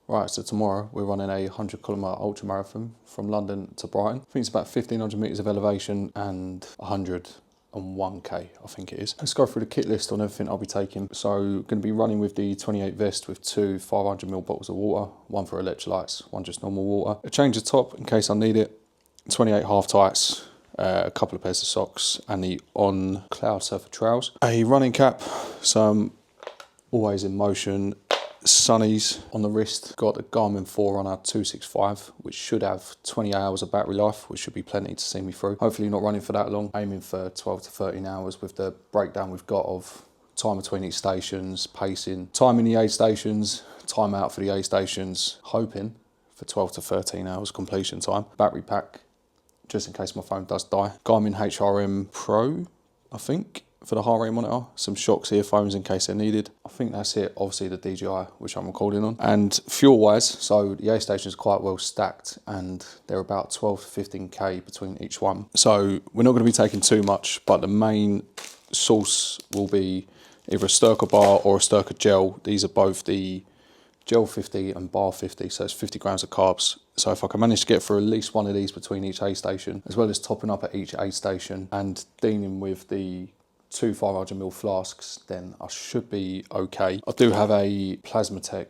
Right, so tomorrow we're running a 100 km ultra marathon from London to Brighton. I think it's about 1500 metres of elevation and 101k, I think it is. Let's go through the kit list on everything I'll be taking. So going to be running with the 28 vest with two 500ml bottles of water, one for electrolytes, one just normal water. A change of top in case I need it, 28 half tights, a couple of pairs of socks and the On Cloud Surfer Trails. A running cap, some Always in Motion sunnies on the wrist. Got the Garmin Forerunner 265, which should have 20 hours of battery life, which should be plenty to see me through. Hopefully not running for that long, aiming for 12 to 13 hours with the breakdown we've got of time between each stations, pacing, time in the aid stations, time out for the aid stations, hoping for 12 to 13 hours completion time. Battery pack, just in case my phone does die. Garmin HRM Pro, I think, for the heart rate monitor. Some Shocks earphones in case they're needed. I think that's it. Obviously the DJI, which I'm recording on. And fuel wise, so the aid station is quite well stacked and they're about 12 to 15k between each one. So we're not going to be taking too much, but the main source will be either a Sturka bar or a Sturka gel. These are both the gel 50 and bar 50, so it's 50 grams of carbs. So if I can manage to get through at least one of these between each aid station, as well as topping up at each aid station and dealing with the two 500ml flasks, then I should be okay. I do have a Plasmatech,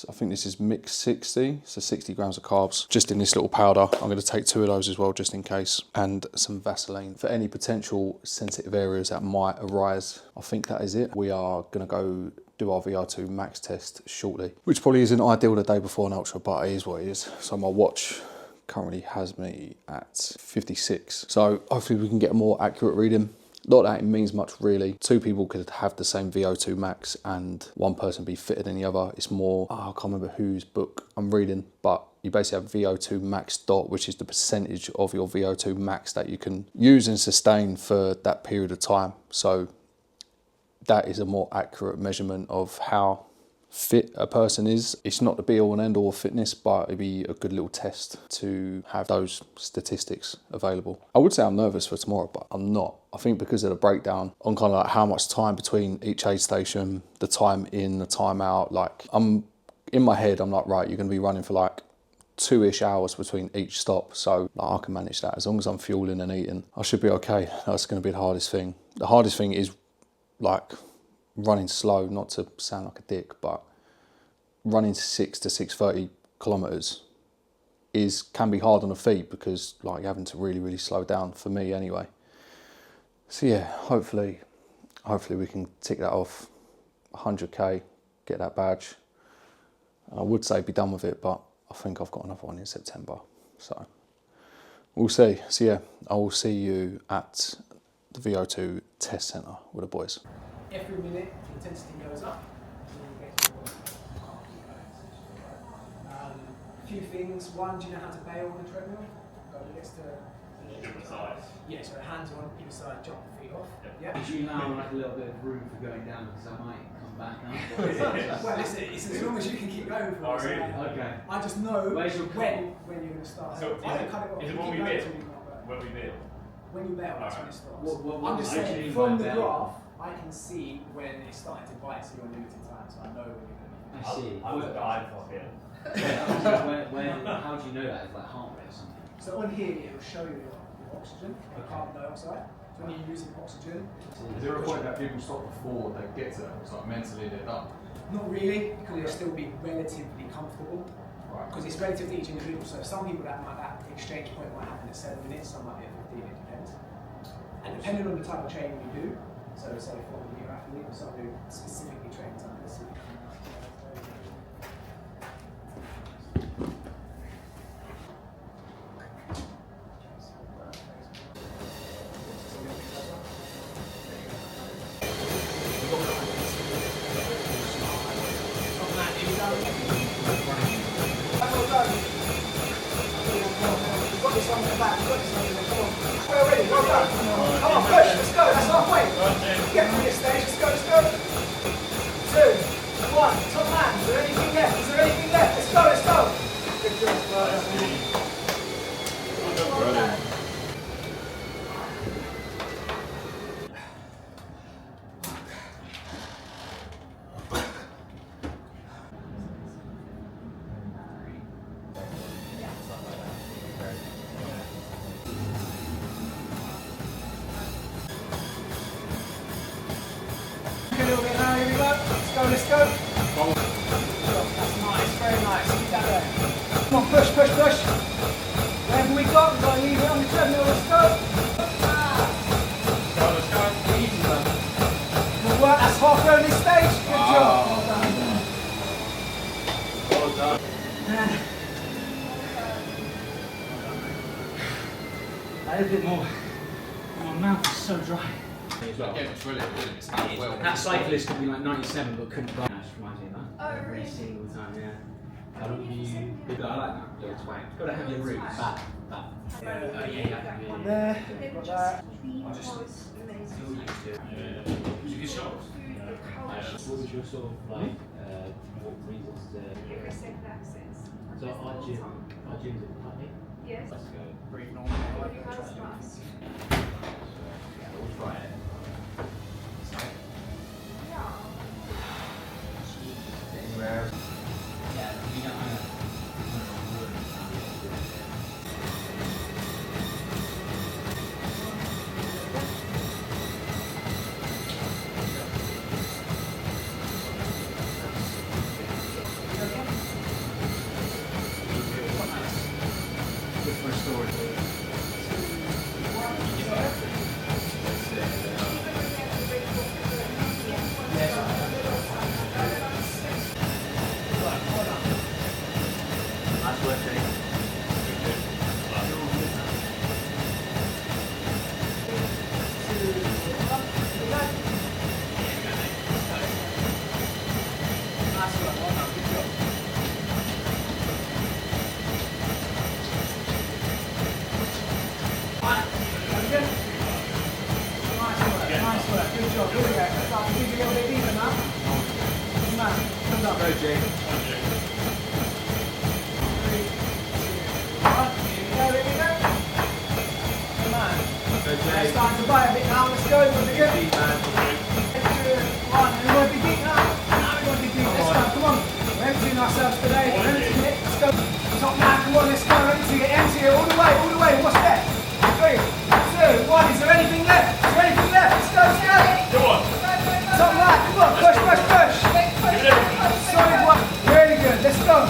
I think this is Mix 60, so 60 grams of carbs, just in this little powder. I'm going to take two of those as well, just in case, and some Vaseline for any potential sensitive areas that might arise. I think that is it. We are going to go do our VO2 Max test shortly, which probably isn't ideal the day before an ultra, but it is what it is. So my watch currently has me at 56, so hopefully we can get a more accurate reading. Not that it means much really. Two people could have the same VO2 max and one person be fitter than the other. It's more, I can't remember whose book I'm reading, but you basically have VO2 max dot, which is the percentage of your VO2 max that you can use and sustain for that period of time. So that is a more accurate measurement of how fit a person is. It's not the be all and end all of fitness, but it'd be a good little test to have those statistics available. I would say I'm nervous for tomorrow, but I'm not. I think because of the breakdown on kind of like how much time between each aid station, the time in, the time out, like I'm in my head, I'm like, right, you're gonna be running for like 2-ish hours between each stop. So like, I can manage that as long as I'm fueling and eating. I should be okay. That's gonna be the hardest thing. The hardest thing is like running slow, not to sound like a dick, but running 6 to 6:30 kilometers can be hard on the feet because like you're having to really slow down, for me anyway. So yeah, hopefully we can tick that off. 100k, get that badge. I would say be done with it, but I think I've got another one in September, so we'll see. So yeah, I will see you at the VO2 test centre with the boys. Every minute the intensity goes up. A few things. One, do you know how to bail on the treadmill? Go next to the side. Yeah, so hands on either side, jump the feet off. Yeah. Do you allow like a little bit of room for going down because I might come back now? Well, it's as long as you can keep going for. Oh, really? Okay. I just know when you're going to start. So I don't cut it off. is it when we bail? When we bail? When you bail, that's when it stops. What I'm just saying, from the graph, I can see when it's starting to bite, so you're limited time, so I know when you're going to be. I see. I would die for it. How do you know that? It's like heart rate or something? So on here, it will show you your oxygen, your carbon dioxide. So when you're using oxygen. Is there a point that people stop before they get to that? It's like mentally they're done? Not really, because you'll still be relatively comfortable. Right. Because it's relative to each individual. So some people that exchange point might happen at 7 minutes, some might be at 15, it depends. And depending on the type of training you do, so say for a athlete or someone who specifically trains under this. A little bit more. My mouth is so dry. It's brilliant, isn't it? It's how well. That cyclist could be like 97 but couldn't run. That reminds me of that. Oh, Every really? single time, yeah. How long have you been? I like that. Yeah, it's fine. Got to have your roots. Back. Yeah. There, Got that. I just You get shots. What was your sort of like what reasons to? So our gym's in Putney. Yes. Let's go. Breathe normally. What you have class? We'll try it. Yeah. Yeah, we don't have. Good for a story. That's worth it. Nice work. Good job. Here we go. Start to dig a little bit deeper now. Good man. Come up. Go, Jay. Here we go. Good man. Go, It's Jay. starting to bite a bit now. Let's go. We'll be good. One. And we want to be deep now. Now we want to be deep. Let's go. Come on. We're emptying ourselves today. We're emptying it. Let's go. Top man. Come on. Let's go. Empty it. Empty it. All the way. All the way. What's left? 3, 2, 1. Is there anything left? Is there anything left? Let's go. Let's go. Come on. Top man. Come on. Push, push, push. Solid one. Really good. Let's go.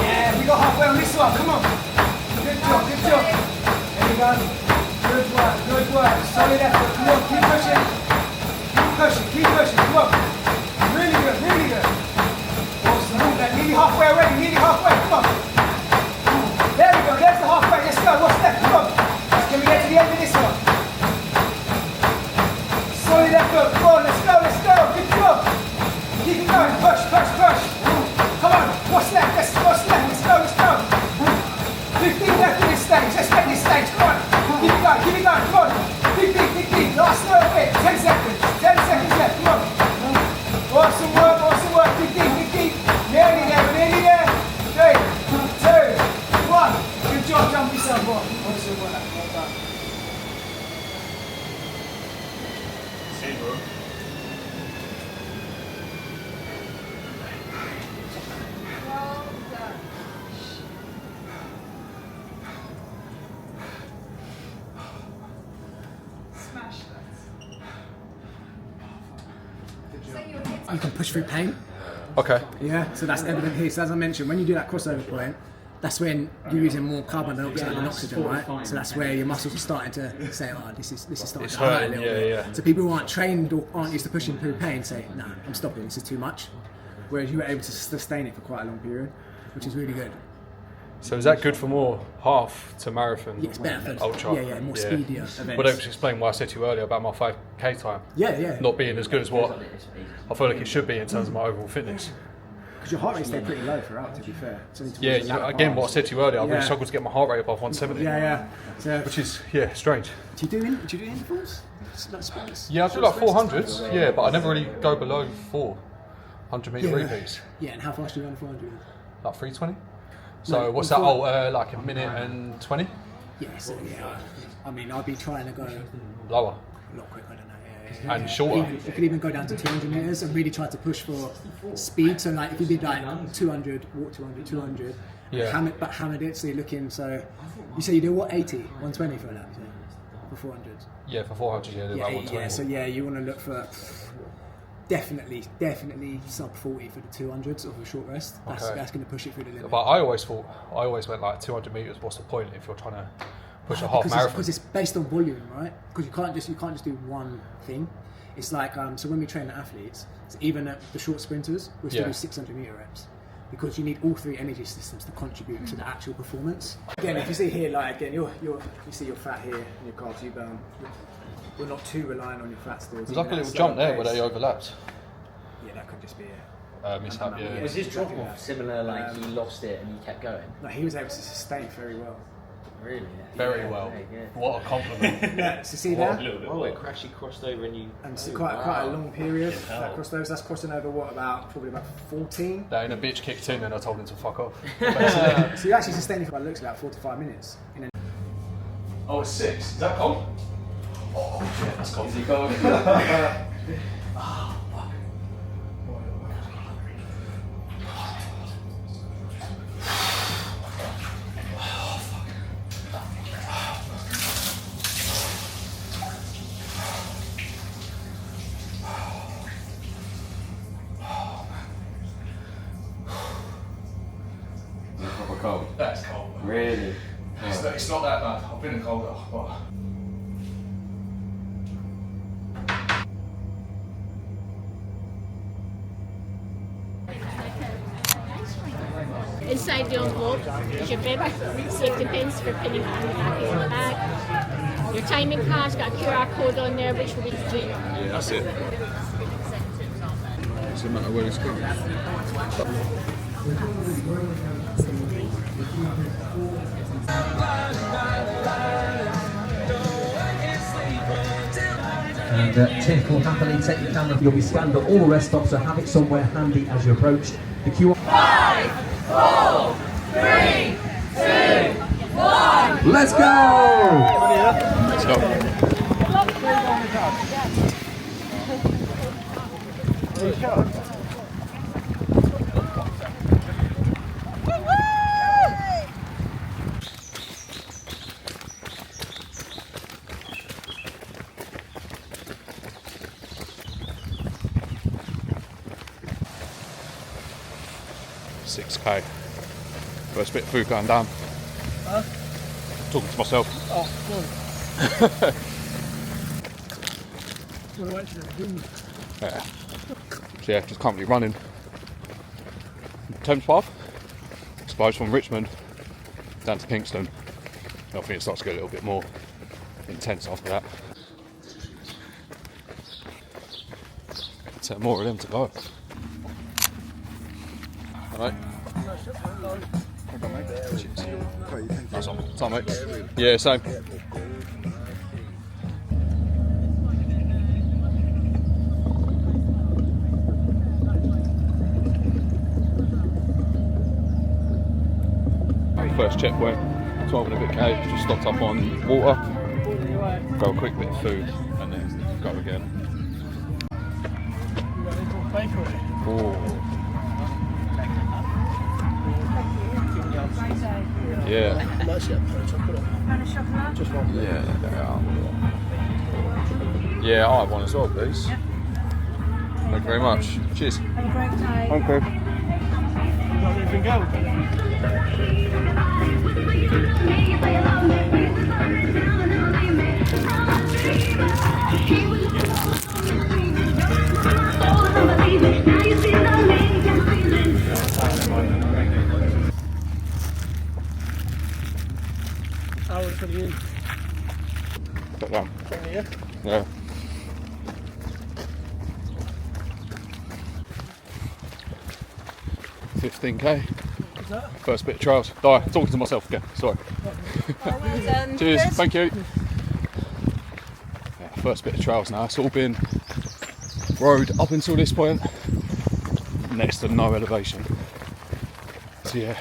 Yeah. We got halfway on this one. Come on. Good job. Good job. There we go. Good work. Good work. Solid effort. Come on. Keep pushing. Keep pushing. Keep pushing. Come on. Really good. Really good. Awesome. Nearly halfway already. Nearly halfway. Come on. There we go. There's the halfway. Let's go. What's left? Come on. Can we get to the end of this one? Solid effort. Come on. Let's go. Let's go. Good job. Keep it going. Push. Push. Push. Come on. What's left? What's left? Let's go. Let's go. 15 left in this stage. Let's make this stage. Come on. Keep it going. Keep it going. Come on. Dig deep. Dig deep. Last little bit. 10 seconds. 10 seconds left. Come on. Awesome work. Awesome work. Dig deep. Dig deep. Nearly there. We're nearly there. 3, 2, 1. Good job. Jump yourself on. Awesome work. Well done. See, bro. Well done. Smash that. So your hips You can push through pain. Okay. Yeah, so that's evident here. So as I mentioned, when you do that crossover point, that's when you're using more carbon dioxide than oxygen, right? So that's where your muscles are starting to say, oh, this is starting It's to hurt a hurting, little yeah, bit. yeah. So people who aren't trained or aren't used to pushing through pain say, nah, I'm stopping, this is too much. Whereas you were able to sustain it for quite a long period, which is really good. So is that good for more half to marathon? Yeah, it's better for ultra. yeah, more speedier events. Well, that was explain why I said to you earlier about my 5k time Yeah. not being as good as what I feel like it should be in terms of my overall fitness. Because your heart rate stayed pretty low throughout, to be fair. It's only towards Yeah, the latter again, part. what I said to you earlier, I Yeah. really struggled to get my heart rate above 170. Yeah. So, Which is, strange. do you do intervals? Like sprints? Yeah, I do like 400s, yeah, but I never really go below 400 metre repeats. Yeah, and how fast do you run 400? Like 320. So No, what's on that? four- Oh, like a minute and 20? Yeah, so I mean, I'd be trying to go Lower. a lot quicker than that. And shorter. You could even go down to 200 meters and really try to push for speed. So like if you did like 200, walk 200, 200, Yeah. hammered it. So you're looking. So you say you do what 80, 120 for a lap, for 400. Yeah, for 400, yeah, about 120. Yeah. So yeah, you want to look for definitely sub 40 for the 200s of a short rest. That's going to push it through the limit. But I always went like 200 metres. What's the point if you're trying to push a half marathon? Because it's based on volume, right? Because you can't just do one thing. It's like so when we train the athletes, it's even at the short sprinters, we still Yeah. do 600 meter reps. because you need all three energy systems to contribute to the actual performance. Again, if you see here, like again, you see your fat here and your carbs you burn. You're not too reliant on your fat stores. There's like a little jump there where they overlapped. Yeah, that could just be mishap. Yeah. Was his drop off similar? Like he lost it and he kept going. No, he was able to sustain very well. Really? Very well. What a compliment. Yeah, so see there? Oh, it crashed over and you. And it's quite a long period. That crossed over. That's crossing over what probably about 14. That and a bitch kicked in and I told him to fuck off. So you actually sustained it for looks about 45 minutes. Oh, it's 6. Is that cold? Oh shit, that's cold. Is it cold? Cold. That's cold. Really? It's not that bad. I've been in colder, but. Inside the envelope is your bib, safety pins for pinning it on the back of your bag. Your timing card's got a QR code on there which will be doing. Yeah, that's it. Doesn't matter where it's going. And Tiff will happily take your camera. You'll be scanned at all rest stops, so have it somewhere handy as you approach. The QR. 5, 4, 3, 2, 1. Let's go! Let's go. $6K. First bit of food going down. Huh? Talking to myself. Oh, good. Yeah. So yeah, just currently running Thames Path. I suppose from Richmond down to Kingston. I think it starts to get a little bit more intense after that. 10 more of them to go. Alright. Nice one. Time, mate. Yeah, same. First checkpoint, 12 and a bit K, just stopped up on water, go a quick bit of food and then go again. Oh. Yeah. Yeah, I'll have one as well, please. Thank you very much. Cheers. Have a great time. Okay. Got one. Yeah. $15K. First bit of trials. Talking to myself again. Sorry. Cheers. Thank you. Yeah, first bit of trials now. It's all been road up until this point. Next to no elevation. So yeah,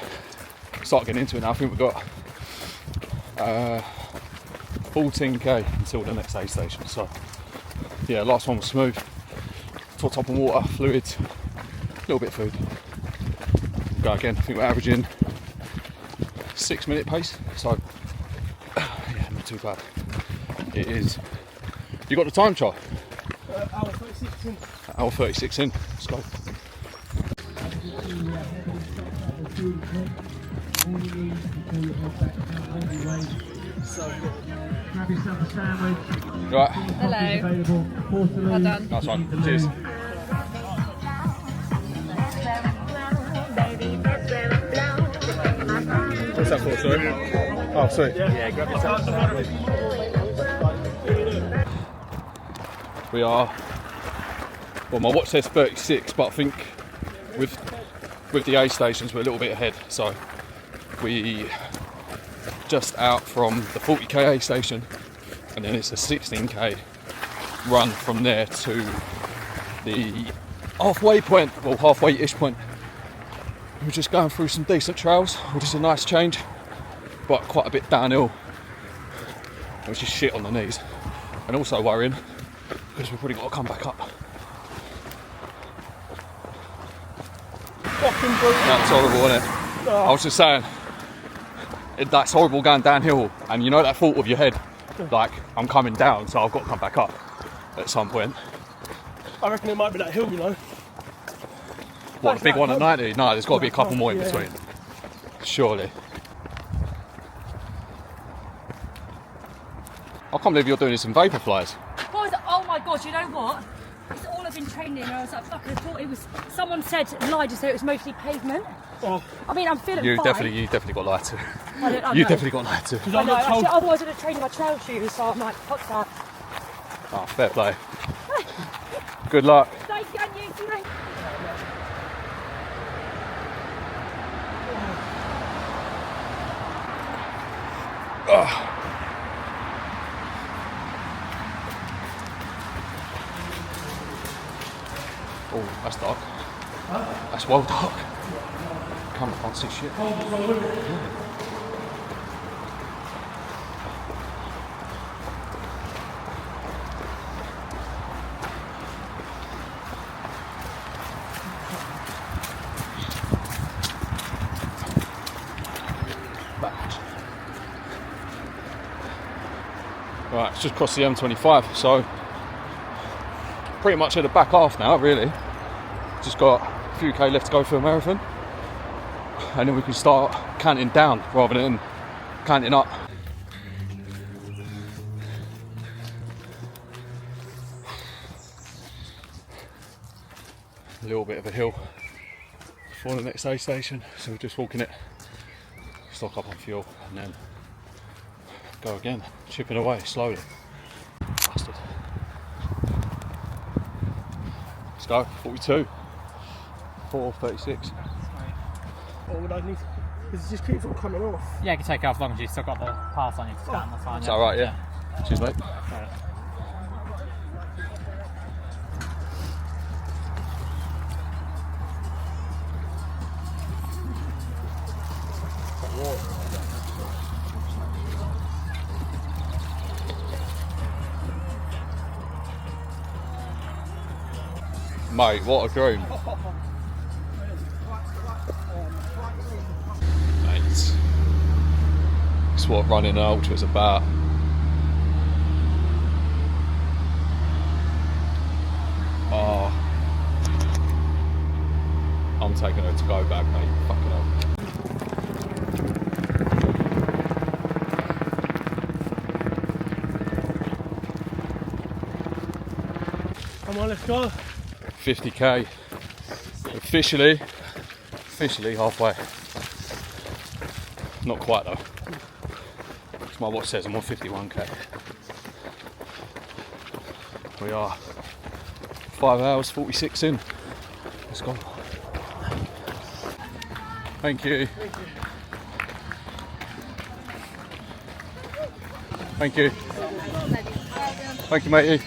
start getting into it now. I think we've got 14K until the next aid station. So yeah, last one was smooth. Top on water, fluids, a little bit of food. Go again. I think we're averaging 6-minute pace. So yeah, not too bad. It is. You got the time chart? Hour 36 in. Hour 36 in. Let's go. Grab yourself a sandwich. Right. Hello. Well done. Nice one. Cheers. Baby, What's that for, sorry? Oh, sorry. Yeah, grab yourself. We are, well, my watch says 36, but I think with the aid stations we're a little bit ahead. So we just out from the 40k aid station, and then it's a 16k run from there to the halfway point, well, halfway-ish point. We're just going through some decent trails, which is a nice change, but quite a bit downhill, which is shit on the knees, and also worrying because we've probably got to come back up. Fucking brutal. That's horrible, isn't it? I was just saying, that's horrible going downhill, and you know that thought of your head, like, I'm coming down, so I've got to come back up at some point. I reckon it might be that hill, you know. What, a big one at 90? No, there's got to be a couple more in between. Surely. I can't believe you're doing this in vapor flies. Oh my god, you know what? It's all I've been training in. I was like, fuck, I thought it was. Someone lied to say it was mostly pavement. Oh. I mean, I'm feeling You fine. definitely got lied to. I You know. definitely got lied to. I know, actually, otherwise I'd have trained my trail shoes, so I'm like, fuck that. Oh, fair play. Good luck. Thank you, and you too. Oh, that's dark. That's well dark. Come on, I can't see shit. Right, it's just crossed the M25, so pretty much at the back half now, really. Just got a few K left to go for a marathon, and then we can start counting down rather than counting up. A little bit of a hill before the next aid station, so we're just walking it, stock up on fuel, and then go again, chipping away slowly. Bastard. Let's go, 42, 4:36. What would I need? Because it just keeps on coming off. Yeah, you can take it off as long as you've still got the pass on you to scan, that's fine. Is that right? Yeah. Cheers, mate. Mate, what a dream. Mate, it's what running an ultra is about. Oh, I'm taking her to go back, mate. Fucking hell. Come on, let's go. 50k. Officially halfway. Not quite though. As my watch says, I'm on 51k. We are 5 hours 46 in. Let's go. Thank you. Thank you. Thank you, matey.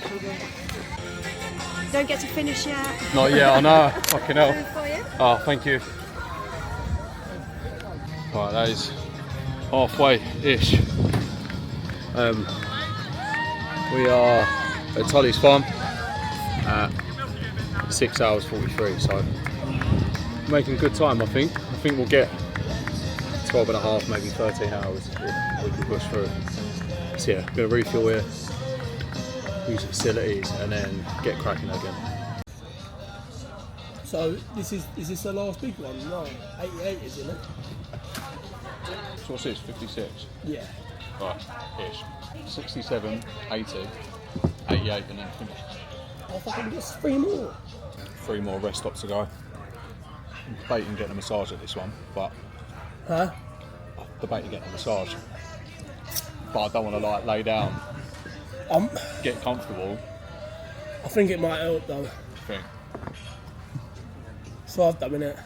Don't get to finish yet. Not yet, I know. Fucking hell. For you. Oh, thank you. Right, that is halfway-ish. We are at Tully's farm at 6 hours 43, so making good time, I think. I think we'll get 12 and a half, maybe 13 hours if we can push through. So yeah, gonna refuel here, use the facilities, and then get cracking again. So is this the last big one? No, 88 isn't it? So what's this, 56? Yeah. Right, ish. 67, 80, 88, and then finish. I fucking get 3 more. 3 more rest stops to go. I'm debating getting a massage at this one, but Huh? debating getting a massage, but I don't want to like lay down, get comfortable. I think it might help though. Thing. So I've done it.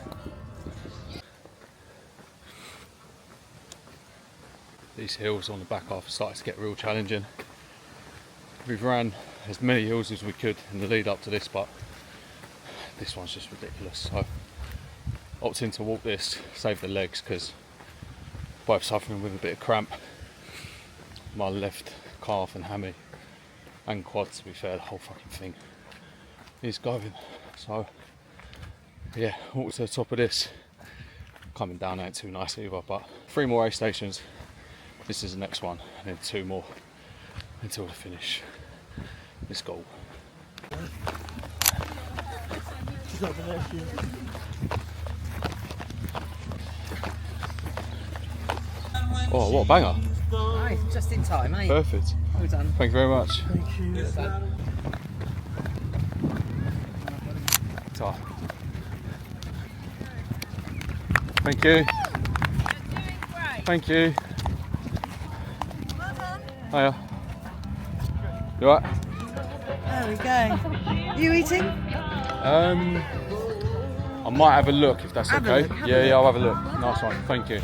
These hills on the back half started to get real challenging. We've ran as many hills as we could in the lead up to this, but this one's just ridiculous. So opting to walk this, save the legs, because both suffering with a bit of cramp. My left calf and hammy and quad, to be fair, the whole fucking thing is going. So yeah, walk to the top of this. Coming down ain't too nice either, but 3 more aid stations. This is the next one, and then 2 more until the finish. Let's go. Oh, what a banger. Nice, just in time, eh? Perfect. Well done. Thank you very much. Thank you. Ta. Thank you. Thank you. Hiya. You alright? There we go. You eating? I might have a look if that's Have a okay. look, have a Yeah, look. I'll have a look. Nice one. Thank you.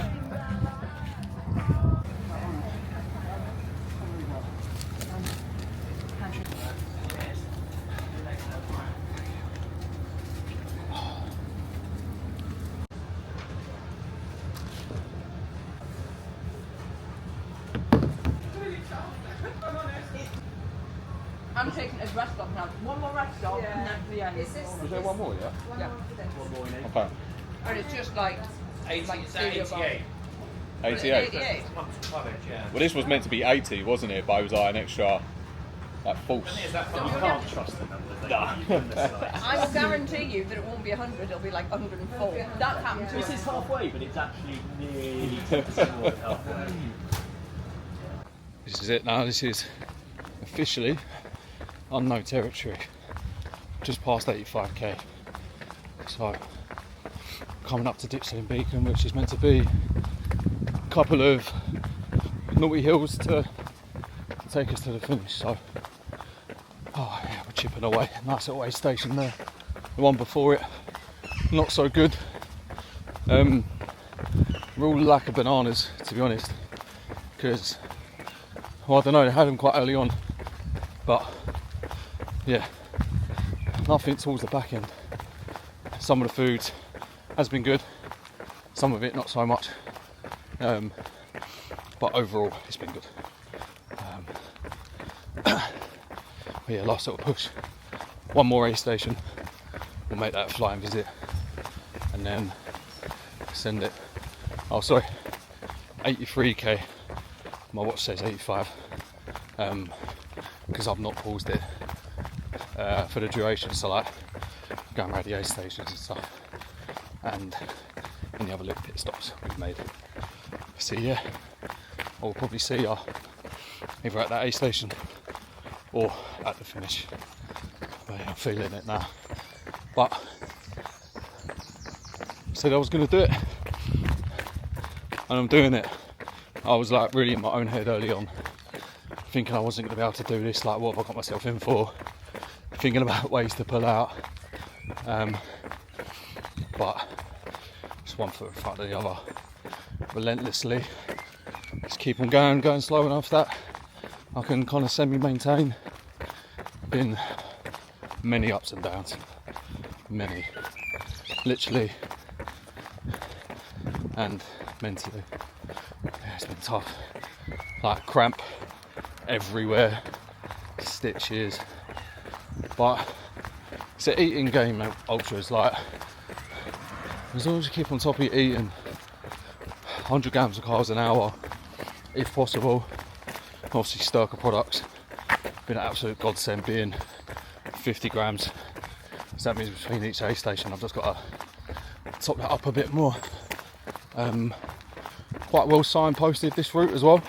I'm taking a rest stop now. One more rest stop and that's the end. Is there one more, yeah? Yeah. Okay. And it's just like 88. 88. 88. Well, this was meant to be 80, wasn't it? But it was like an extra, like, false. You can't trust the numbers. I will guarantee you that it won't be 100, it'll be like 104. That happened to This us. is halfway, but it's actually nearly 10% more than halfway. This is it now. This is officially unknown territory. Just past 85k. So coming up to Ditchley and Beacon, which is meant to be a couple of naughty hills to take us to the finish. So oh yeah, we're chipping away. Nice little aid station there. The one before it, not so good. Real lack of bananas, to be honest, because well, I don't know, they had them quite early on, but yeah, nothing towards the back end. Some of the food has been good, some of it not so much, but overall it's been good. Yeah, last little push. One more aid station, we'll make that a flying visit, and then send it. Oh, sorry, 83k. My watch says 85, because I've not paused it for the duration, so like going around the aid stations and stuff, and any other little pit stops we've made. So yeah, I'll probably see you either at that aid station or at the finish. But yeah, I'm feeling it now. But said I was going to do it, and I'm doing it. I was like really in my own head early on, thinking I wasn't going to be able to do this, like what have I got myself in for, thinking about ways to pull out, but it's one foot in front of the other, relentlessly, just keep on going slow enough that I can kind of semi-maintain. Been many ups and downs, many, literally and mentally. Yeah, it's been tough, like cramp everywhere, stitches, but it's an eating game, ultras. Like as long as you keep on top of your eating, 100 grams of carbs an hour if possible. Obviously Sturker products been an absolute godsend, being 50 grams, so that means between each aid station I've just got to top that up a bit more. Quite well signposted this route as well,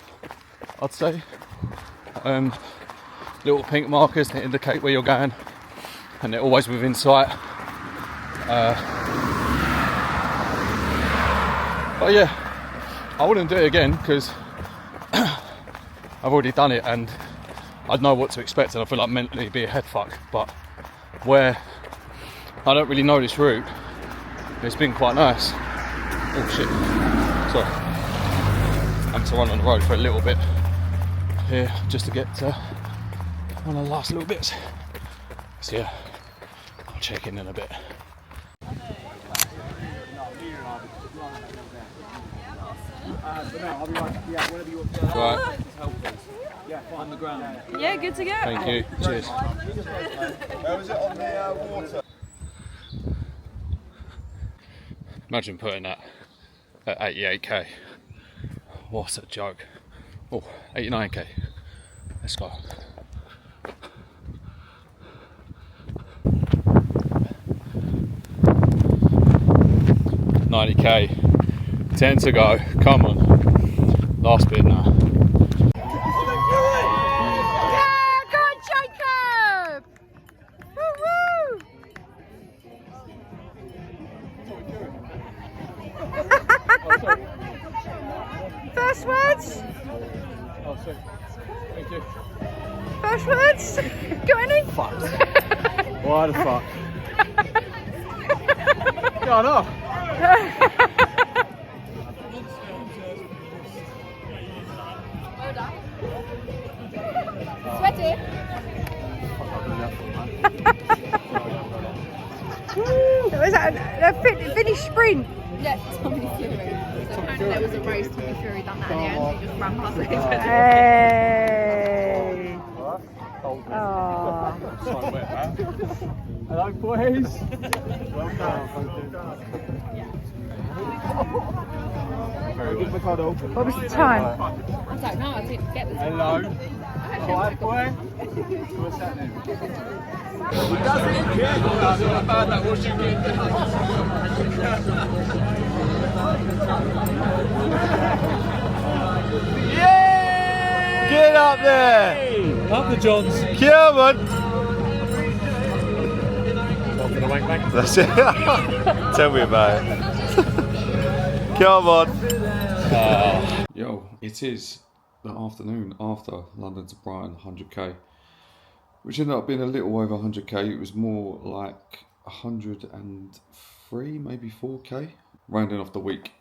I'd say. Little pink markers to indicate where you're going, and they're always within sight. But yeah, I wouldn't do it again because I've already done it and I'd know what to expect, and I feel like mentally it'd be a head fuck. But where I don't really know this route, it's been quite nice. Oh shit, sorry. I'm to run on the road for a little bit here just to get one of the last little bits. So yeah, I'll check in a bit. Right. Yeah, good to go. Thank you. Cheers. Where was it on the water? Imagine putting that at 88k. What a joke. Oh, 89k. Let's go. $90k. 10 to go. Come on. Last bit now. First words? Oh, sorry. Thank you. First words? Got any? Fuck. Why the fuck? Go on. Sweaty? Was that a finish sprint? Yeah, Tommy Fury. So apparently there was a race, Tommy Fury done that in the end, he just ran past it. Hey! Oh. Hello, boys. What was the time? I don't know, I didn't get this. Hello. Alright, boy. What's happening? He doesn't care about that. What's you getting Yeah! Get up there! Up the Johns. Come on! That's it. Tell me about it. Come on. Yo, it is the afternoon after London to Brighton 100k, which ended up being a little over 100k. It was more like 103, maybe 4k. Rounding off the week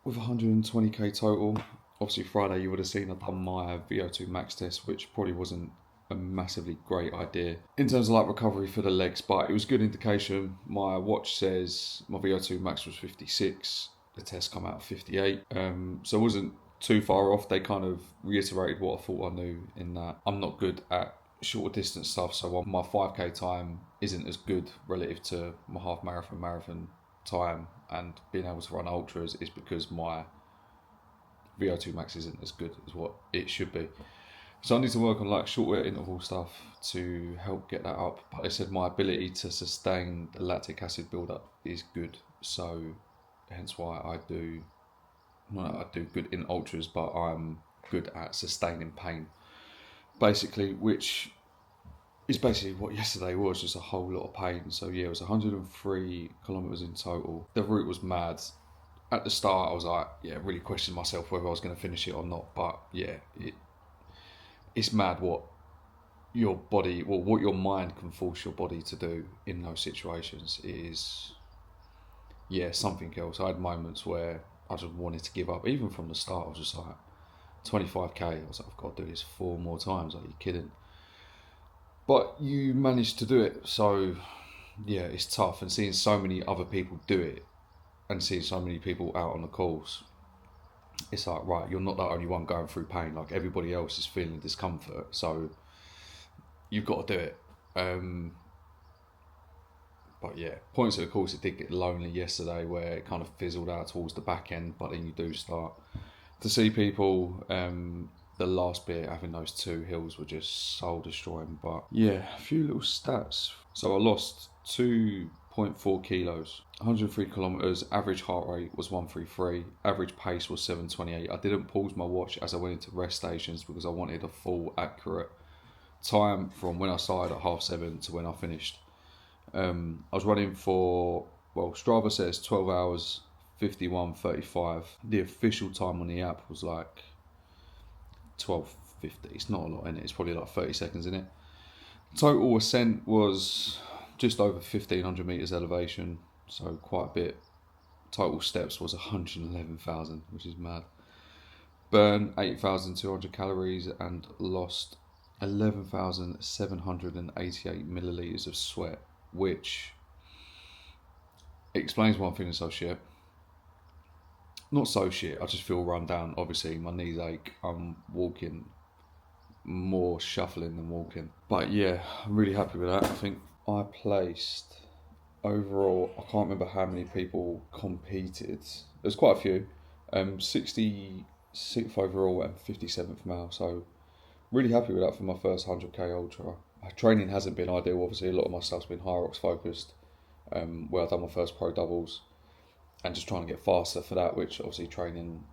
with 120k total. Obviously Friday you would have seen I've done my VO2 Max test, which probably wasn't a massively great idea in terms of like recovery for the legs, but it was a good indication. My watch says my VO2 Max was 56. The test come out 58, so it wasn't too far off. They kind of reiterated what I thought I knew in that I'm not good at shorter distance stuff, so my 5k time isn't as good relative to my half marathon time, and being able to run ultras is because my VO2 Max isn't as good as what it should be. So I need to work on like shorter interval stuff to help get that up. But they said my ability to sustain the lactic acid buildup is good, so hence why I do good in ultras, but I'm good at sustaining pain, basically, which is basically what yesterday was, just a whole lot of pain. So yeah, it was 103 kilometers in total. The route was mad. At the start I was like, yeah, really questioned myself whether I was going to finish it or not, but yeah, it's mad what your body, well, what your mind can force your body to do in those situations. It is, yeah, something else. I had moments where I just wanted to give up. Even from the start, I was just like, 25k, I was like, I've got to do this 4 more times. Are you kidding? But you managed to do it. So yeah, it's tough. And seeing so many other people do it and seeing so many people out on the course, it's like, right, you're not the only one going through pain. Like everybody else is feeling discomfort. So you've got to do it. But yeah, points of the course, it did get lonely yesterday where it kind of fizzled out towards the back end, but then you do start to see people, the last bit, having those 2 hills were just soul destroying. But yeah, a few little stats. So I lost 2.4 kilos, 103 kilometers, average heart rate was 133, average pace was 728. I didn't pause my watch as I went into rest stations because I wanted a full accurate time from when I started at 7:30 to when I finished. I was running for, well, Strava says 12 hours 51:35. The official time on the app was like 12:50. It's not a lot in it. It's probably like 30 seconds in it. Total ascent was just over 1,500 meters elevation, so quite a bit. Total steps was 111,000, which is mad. Burn 8,200 calories and lost 11,788 milliliters of sweat, which explains why I'm feeling so shit. Not so shit, I just feel run down. Obviously, my knees ache. I'm walking more shuffling than walking. But yeah, I'm really happy with that. I think I placed overall, I can't remember how many people competed. There's quite a few. 66th overall and 57th mile. So really happy with that for my first 100k ultra. My training hasn't been ideal. Obviously, a lot of my stuff's been high rocks focused. Where I've done my first pro doubles and just trying to get faster for that, which obviously training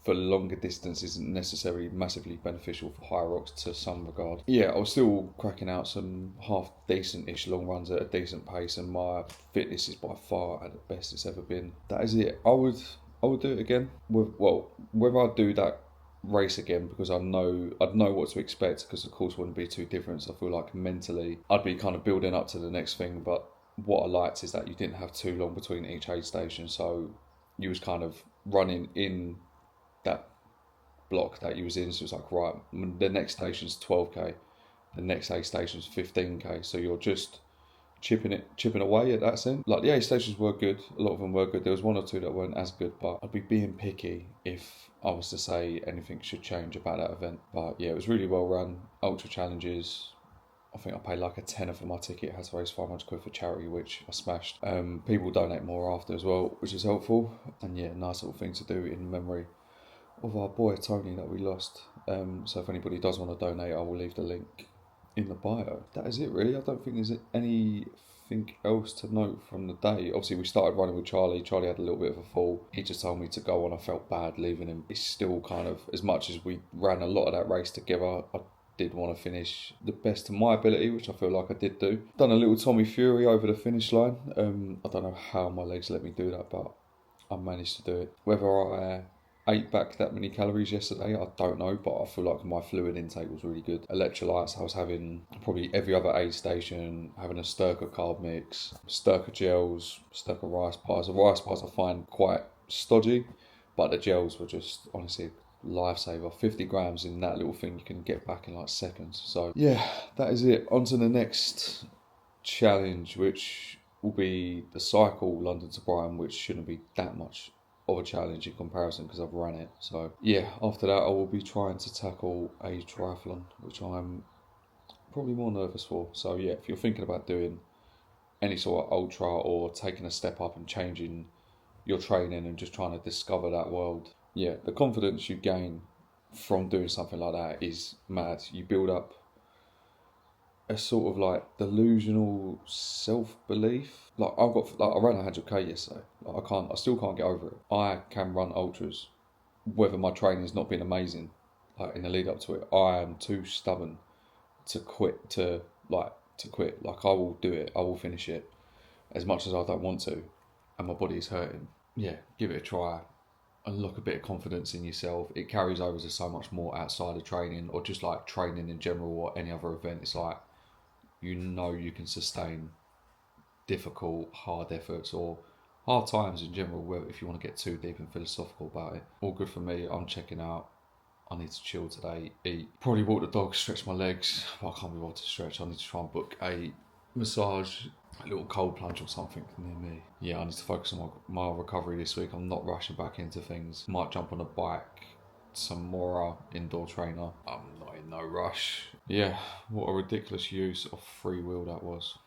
for longer distance isn't necessarily massively beneficial for high rocks to some regard. Yeah, I was still cracking out some half decent-ish long runs at a decent pace, and my fitness is by far at the best it's ever been. That is it. I would do it again. Whether I do that race again, because I'd know what to expect, because the course wouldn't be too different. So I feel like mentally I'd be kind of building up to the next thing. But what I liked is that you didn't have too long between each aid station, so you was kind of running in that block that you was in. So it's like, right, the next station's 12k, the next aid station's 15k, so you're just chipping away at that sense. Like, the aid stations were good, a lot of them were good. There was one or two that weren't as good, but I'd be being picky if I was to say anything should change about that event. But yeah, it was really well run. Ultra challenges, I think I paid like a tenner for my ticket. I had to raise 500 quid for charity, which I smashed. People donate more after as well, which is helpful. And yeah, nice little thing to do in memory of our boy Tony that we lost. So if anybody does want to donate, I will leave the link in the bio. That is it really. I don't think there's anything else to note from the day. Obviously we started running with Charlie. Charlie had a little bit of a fall. He just told me to go on. I felt bad leaving him. It's still kind of, as much as we ran a lot of that race together, I did want to finish the best of my ability, which I feel like I did do. Done a little Tommy Fury over the finish line. I don't know how my legs let me do that, but I managed to do it. Whether I ate back that many calories yesterday, I don't know, but I feel like my fluid intake was really good. Electrolytes, I was having probably every other aid station, having a Sturka carb mix, Sturka gels, Sturka rice bars. The rice bars I find quite stodgy, but the gels were just honestly lifesaver. 50 grams in that little thing you can get back in like seconds. So yeah, that is it. On to the next challenge, which will be the cycle London to Brighton, which shouldn't be that much of a challenge in comparison because I've run it. So yeah, after that I will be trying to tackle a triathlon, which I'm probably more nervous for. So yeah, if you're thinking about doing any sort of ultra or taking a step up and changing your training and just trying to discover that world, yeah, the confidence you gain from doing something like that is mad. You build up a sort of like delusional self-belief. Like I ran 100k yesterday. Like I still can't get over it. I can run ultras, whether my training's not been amazing. Like in the lead up to it, I am too stubborn to quit. Like I will do it. I will finish it, as much as I don't want to, and my body is hurting. Yeah, give it a try. Unlock a bit of confidence in yourself. It carries over to so much more outside of training, or just like training in general or any other event. It's like, you know, you can sustain difficult, hard efforts or hard times in general, if you want to get too deep and philosophical about it. All good for me. I'm checking out. I need to chill today, eat, probably walk the dog, stretch my legs. Well, I can't be able to stretch. I need to try and book a massage, a little cold plunge or something near me. Yeah, I need to focus on my recovery this week. I'm not rushing back into things. Might jump on a bike, some more indoor trainer. I'm not in no rush. Yeah, what a ridiculous use of free will that was.